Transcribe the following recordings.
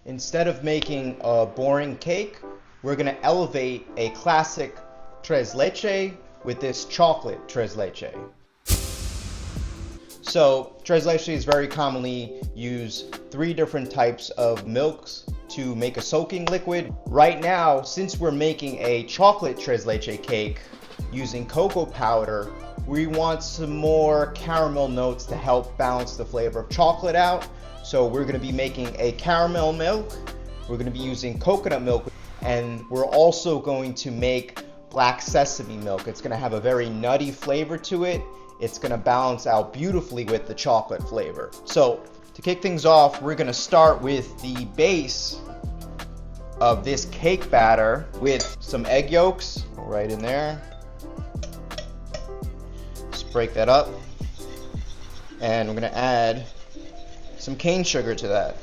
Instead of making a boring cake, we're going to elevate a classic tres leche with this chocolate tres leche. So tres leche is very commonly used 3 different types of milks to make a soaking liquid. Right now, since we're making a chocolate tres leche cake using cocoa powder, we want some more caramel notes to help balance the flavor of chocolate out. So we're going to be making a caramel milk, we're going to be using coconut milk, and we're also going to make black sesame milk. It's going to have a very nutty flavor to it. It's going to balance out beautifully with the chocolate flavor. So to kick things off, we're going to start with the base of this cake batter with some egg yolks right in there. Just break that up. And we're going to add some cane sugar to that.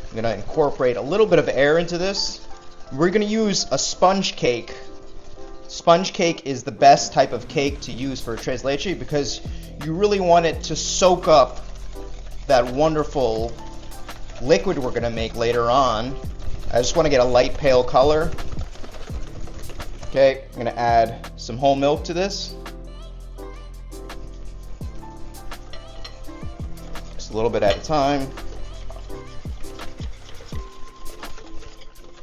I'm going to incorporate a little bit of air into this. We're going to use a sponge cake. Sponge cake is the best type of cake to use for tres leche because you really want it to soak up that wonderful liquid we're going to make later on. I just want to get a light pale color. Okay, I'm going to add some whole milk to this. Just a little bit at a time.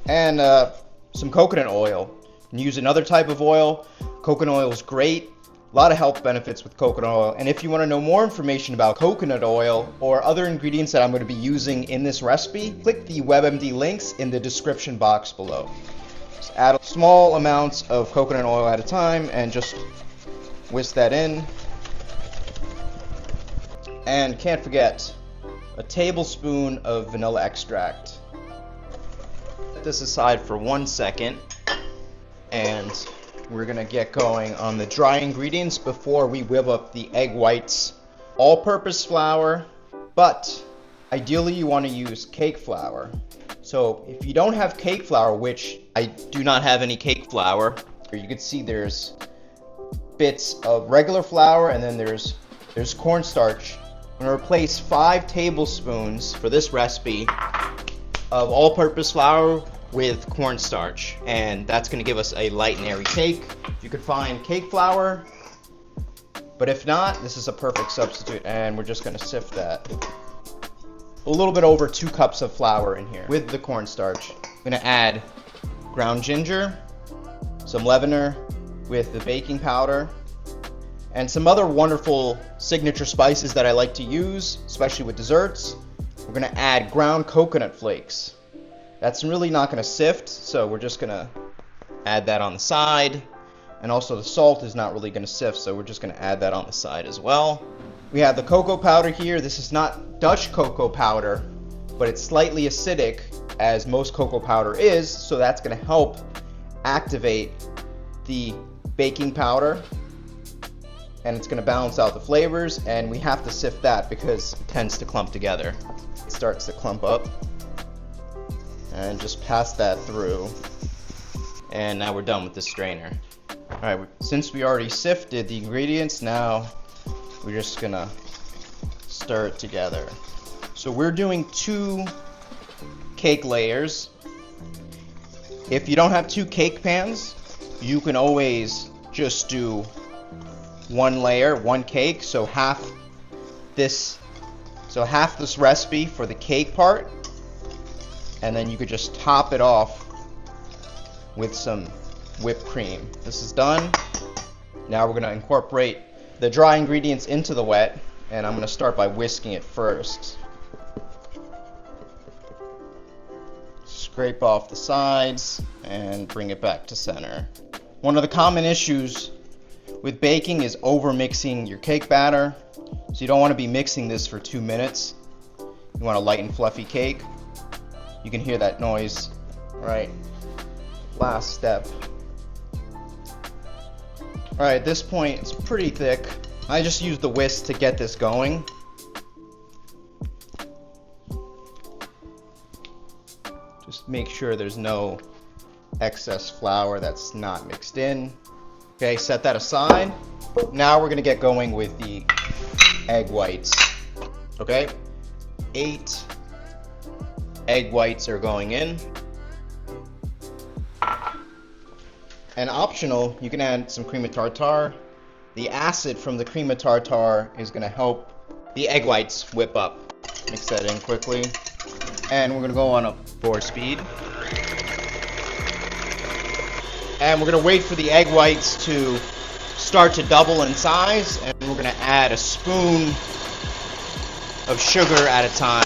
And some coconut oil. You can use another type of oil. Coconut oil is great. A lot of health benefits with coconut oil. And if you want to know more information about coconut oil or other ingredients that I'm going to be using in this recipe, click the WebMD links in the description box below. Just add small amounts of coconut oil at a time and just whisk that in. And can't forget a tablespoon of vanilla extract. Set this aside for 1 second. And we're going to get going on the dry ingredients before we whip up the egg whites. All-purpose flour, but ideally you want to use cake flour. So if you don't have cake flour, which I do not have any cake flour, you can see there's bits of regular flour and then there's cornstarch. I'm going to replace 5 tablespoons for this recipe of all-purpose flour with cornstarch, and that's going to give us a light and airy cake. You could find cake flour, but if not, this is a perfect substitute, and we're just going to sift that. A little bit over 2 cups of flour in here with the cornstarch. I'm going to add ground ginger, some leavener with the baking powder, and some other wonderful signature spices that I like to use, especially with desserts. We're going to add ground coconut flakes. That's really not going to sift, so we're just going to add that on the side. And also the salt is not really going to sift, so we're just going to add that on the side as well. We have the cocoa powder here. This is not Dutch cocoa powder, but it's slightly acidic, as most cocoa powder is, so that's going to help activate the baking powder. And it's going to balance out the flavors, and we have to sift that because it tends to clump together. It starts to clump up. And just pass that through. And now we're done with the strainer. Alright, since we already sifted the ingredients, now we're just gonna stir it together. So we're doing 2 cake layers. If you don't have 2 cake pans, you can always just do 1 layer, 1 cake. So half this recipe for the cake part. And then you could just top it off with some whipped cream. This is done. Now we're going to incorporate the dry ingredients into the wet, and I'm going to start by whisking it first. Scrape off the sides and bring it back to center. One of the common issues with baking is over mixing your cake batter. So you don't want to be mixing this for 2 minutes. You want a light and fluffy cake. You can hear that noise. Alright, last step. Alright, at this point it's pretty thick. I just used the whisk to get this going. Just make sure there's no excess flour that's not mixed in. Okay, set that aside. Now we're going to get going with the egg whites. Okay, 8 Egg whites are going in. And optional, you can add some cream of tartar. The acid from the cream of tartar is going to help the egg whites whip up. Mix that in quickly. And we're going to go on a 4-speed. And we're going to wait for the egg whites to start to double in size. And we're going to add a spoon of sugar at a time.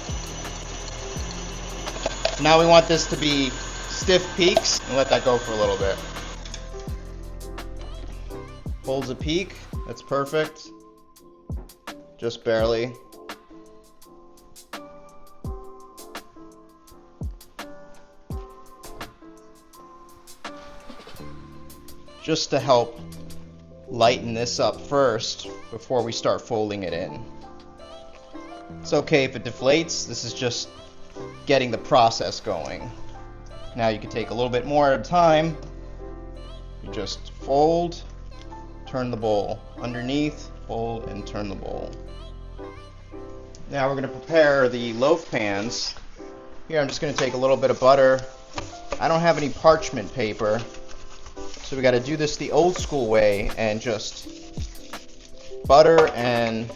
Now we want this to be stiff peaks, and let that go for a little bit. Holds a peak, that's perfect. Just barely. Just to help lighten this up first before we start folding it in. It's okay if it deflates, this is just getting the process going. Now you can take a little bit more at a time. You just fold, turn the bowl underneath, fold, and turn the bowl. Now we're going to prepare the loaf pans. Here I'm just going to take a little bit of butter. I don't have any parchment paper, so we got to do this the old school way and just butter, and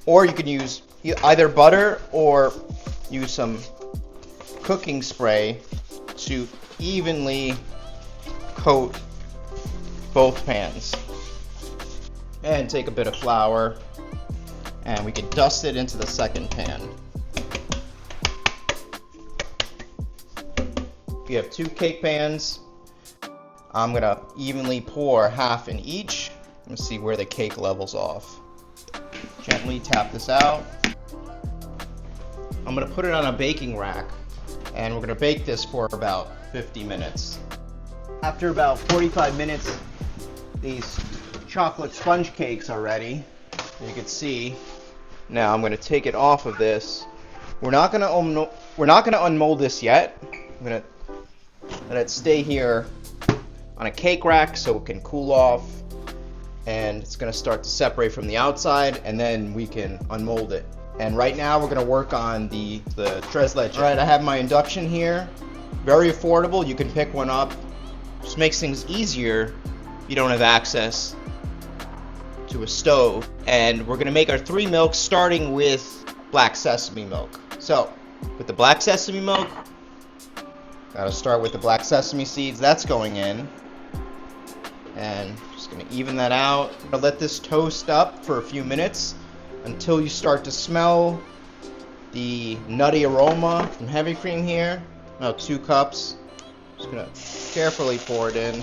or you can use either butter or use some cooking spray to evenly coat both pans. And take a bit of flour and we can dust it into the second pan. We have 2 cake pans. I'm gonna evenly pour half in each. Let's see where the cake levels off. Gently tap this out. I'm gonna put it on a baking rack and we're gonna bake this for about 50 minutes. After about 45 minutes, these chocolate sponge cakes are ready. You can see. Now I'm gonna take it off of this. We're not gonna unmold this yet. I'm gonna let it stay here on a cake rack so it can cool off, and it's gonna start to separate from the outside, and then we can unmold it. And right now we're gonna work on the tres leches. All right, I have my induction here. Very affordable. You can pick one up. Just makes things easier if you don't have access to a stove. And we're gonna make our 3 milks, starting with black sesame milk. So with the black sesame milk, gotta start with the black sesame seeds. That's going in. And just gonna even that out. I'm gonna let this toast up for a few minutes until you start to smell the nutty aroma from heavy cream here. About 2 cups. Just gonna carefully pour it in.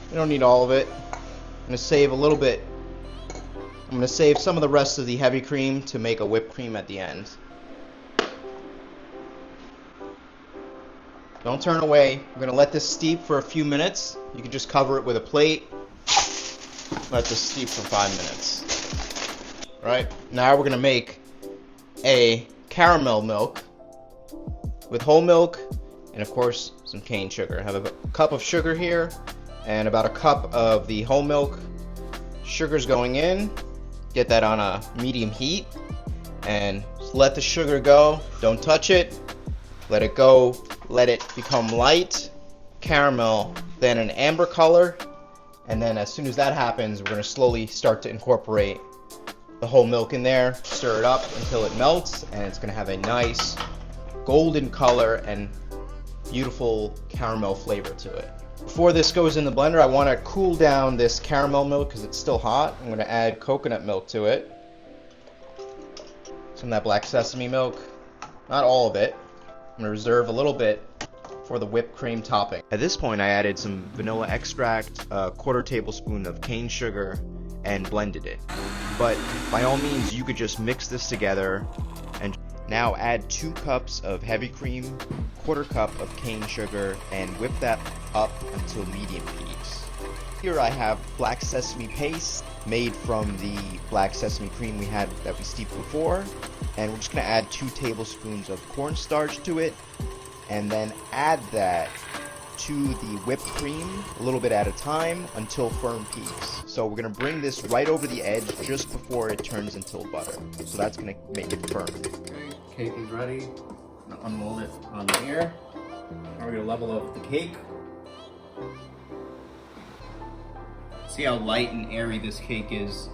You don't need all of it. I'm gonna save a little bit. I'm gonna save some of the rest of the heavy cream to make a whipped cream at the end. Don't turn away. We're gonna let this steep for a few minutes. You can just cover it with a plate. Let this steep for 5 minutes. Right, now we're gonna make a caramel milk with whole milk and of course some cane sugar. I have a cup of sugar here and about a cup of the whole milk. Sugar's going in. Get that on a medium heat and just let the sugar go. Don't touch it. Let it go. Let it become light caramel, then an amber color, and then as soon as that happens, we're going to slowly start to incorporate the whole milk in there. Stir it up until it melts, and it's going to have a nice golden color and beautiful caramel flavor to it. Before this goes in the blender, I want to cool down this caramel milk because it's still hot. I'm going to add coconut milk to it. Some of that black sesame milk. Not all of it. I'm going to reserve a little bit for the whipped cream topping. At this point, I added some vanilla extract, a 1/4 tablespoon of cane sugar, and blended it. But by all means, you could just mix this together. And now add 2 cups of heavy cream, 1/4 cup of cane sugar, and whip that up until medium heat. Here I have black sesame paste made from the black sesame cream we had that we steeped before, and we're just going to add 2 tablespoons of cornstarch to it, and then add that to the whipped cream a little bit at a time until firm peaks. So we're going to bring this right over the edge just before it turns into butter. So that's going to make it firm. Okay, cake is ready. I'm going to unmold it on here. Now we're going to level up the cake. See how light and airy this cake is.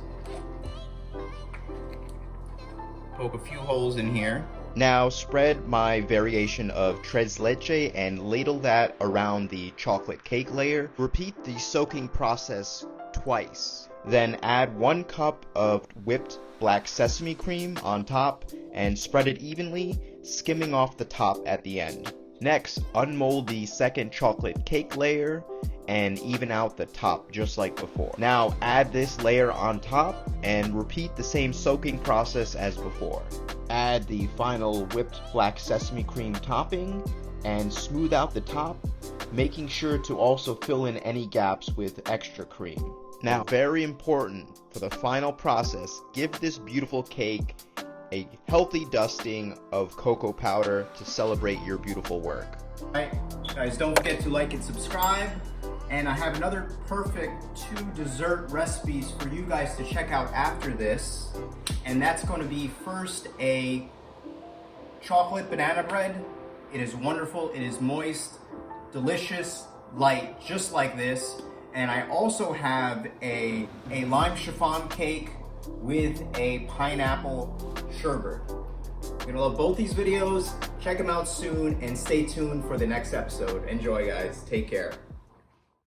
Poke a few holes in here. Now spread my variation of tres leche and ladle that around the chocolate cake layer. Repeat the soaking process twice. Then add 1 cup of whipped black sesame cream on top and spread it evenly, skimming off the top at the end. Next, unmold the second chocolate cake layer and even out the top just like before. Now add this layer on top and repeat the same soaking process as before. Add the final whipped black sesame cream topping and smooth out the top, making sure to also fill in any gaps with extra cream. Now, very important for the final process, give this beautiful cake a healthy dusting of cocoa powder to celebrate your beautiful work. Alright, guys, don't forget to like and subscribe. And I have another perfect 2 dessert recipes for you guys to check out after this. And that's going to be first a chocolate banana bread. It is wonderful, it is moist, delicious, light, just like this. And I also have a lime chiffon cake with a pineapple sherbet. You're gonna love both these videos. Check them out soon and stay tuned for the next episode. Enjoy, guys. Take care.